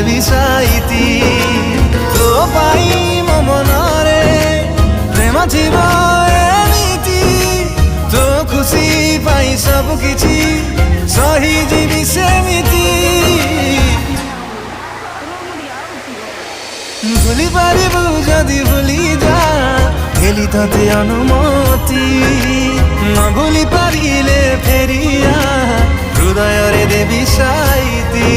ଦେବି ସାଇତି ତୋ ପାଇଁ ମୋ ମନରେ ପ୍ରେମ ଥିବ ଏମିତି ତୋ ଖୁସି ପାଇଁ ସବୁ କିଛି ସହିଯିବି ସେମିତି ভুলি পারিবু যদি ভুলি যা হেলি ততে অনুমতি ন ভুলি পারিলে ফেরিয়া হৃদয়রে দেবি সাইতি